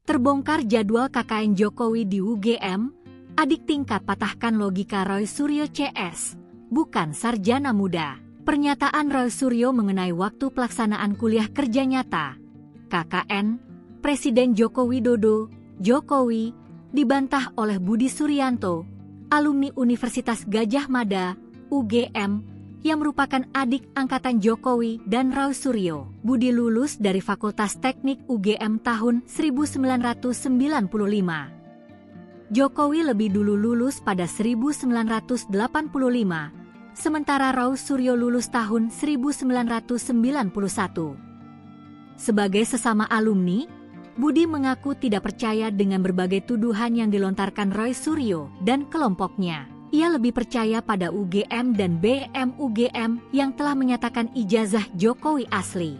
Terbongkar jadwal KKN Jokowi di UGM, adik tingkat patahkan logika Roy Suryo CS, bukan sarjana muda. Pernyataan Roy Suryo mengenai waktu pelaksanaan kuliah kerja nyata KKN Presiden Joko Widodo, Jokowi, dibantah oleh Budi Suryanto, alumni Universitas Gadjah Mada, UGM, yang merupakan adik angkatan Jokowi dan Roy Suryo. Budi lulus dari Fakultas Teknik UGM tahun 1995. Jokowi lebih dulu lulus pada 1985, sementara Roy Suryo lulus tahun 1991. Sebagai sesama alumni, Budi mengaku tidak percaya dengan berbagai tuduhan yang dilontarkan Roy Suryo dan kelompoknya. Ia lebih percaya pada UGM dan BEM UGM yang telah menyatakan ijazah Jokowi asli.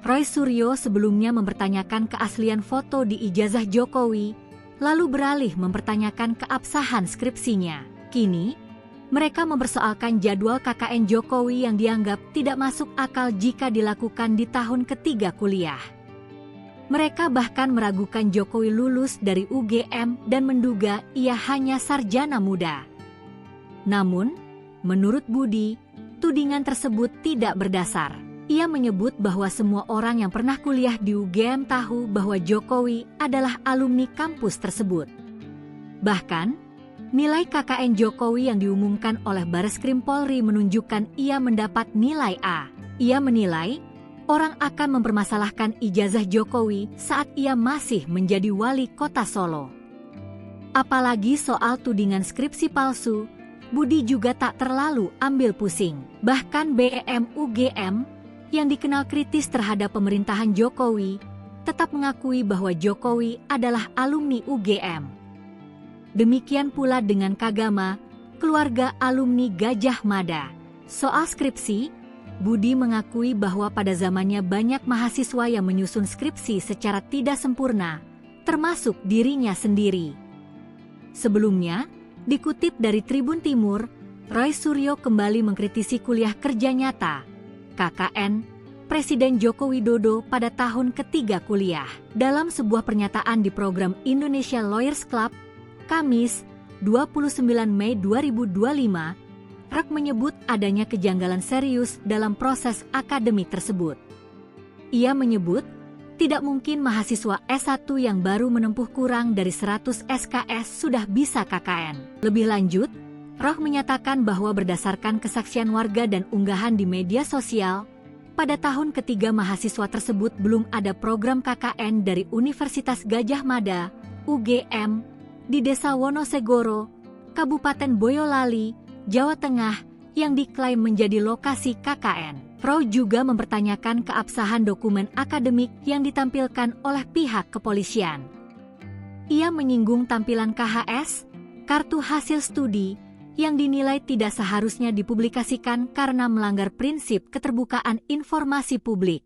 Roy Suryo sebelumnya mempertanyakan keaslian foto di ijazah Jokowi, lalu beralih mempertanyakan keabsahan skripsinya. Kini, mereka mempersoalkan jadwal KKN Jokowi yang dianggap tidak masuk akal jika dilakukan di tahun ketiga kuliah. Mereka bahkan meragukan Jokowi lulus dari UGM dan menduga ia hanya sarjana muda. Namun, menurut Budi, tudingan tersebut tidak berdasar. Ia menyebut bahwa semua orang yang pernah kuliah di UGM tahu bahwa Jokowi adalah alumni kampus tersebut. Bahkan, nilai KKN Jokowi yang diumumkan oleh Bareskrim Polri menunjukkan ia mendapat nilai A. Ia menilai, orang akan mempermasalahkan ijazah Jokowi saat ia masih menjadi wali kota Solo. Apalagi soal tudingan skripsi palsu, Budi juga tak terlalu ambil pusing. Bahkan BEM UGM, yang dikenal kritis terhadap pemerintahan Jokowi, tetap mengakui bahwa Jokowi adalah alumni UGM. Demikian pula dengan Kagama, keluarga alumni Gadjah Mada. Soal skripsi, Budi mengakui bahwa pada zamannya banyak mahasiswa yang menyusun skripsi secara tidak sempurna, termasuk dirinya sendiri. Sebelumnya, dikutip dari Tribun Timur, Roy Suryo kembali mengkritisi kuliah kerja nyata KKN Presiden Joko Widodo pada tahun ketiga kuliah. Dalam sebuah pernyataan di program Indonesia Lawyers Club, Kamis, 29 Mei 2025, Rock menyebut adanya kejanggalan serius dalam proses akademik tersebut. Ia menyebut, tidak mungkin mahasiswa S1 yang baru menempuh kurang dari 100 SKS sudah bisa KKN. Lebih lanjut, Rock menyatakan bahwa berdasarkan kesaksian warga dan unggahan di media sosial, pada tahun ketiga mahasiswa tersebut belum ada program KKN dari Universitas Gadjah Mada, UGM, di Desa Wonosegoro, Kabupaten Boyolali, Jawa Tengah, yang diklaim menjadi lokasi KKN. Roy juga mempertanyakan keabsahan dokumen akademik yang ditampilkan oleh pihak kepolisian. Ia menyinggung tampilan KHS, kartu hasil studi, yang dinilai tidak seharusnya dipublikasikan karena melanggar prinsip keterbukaan informasi publik.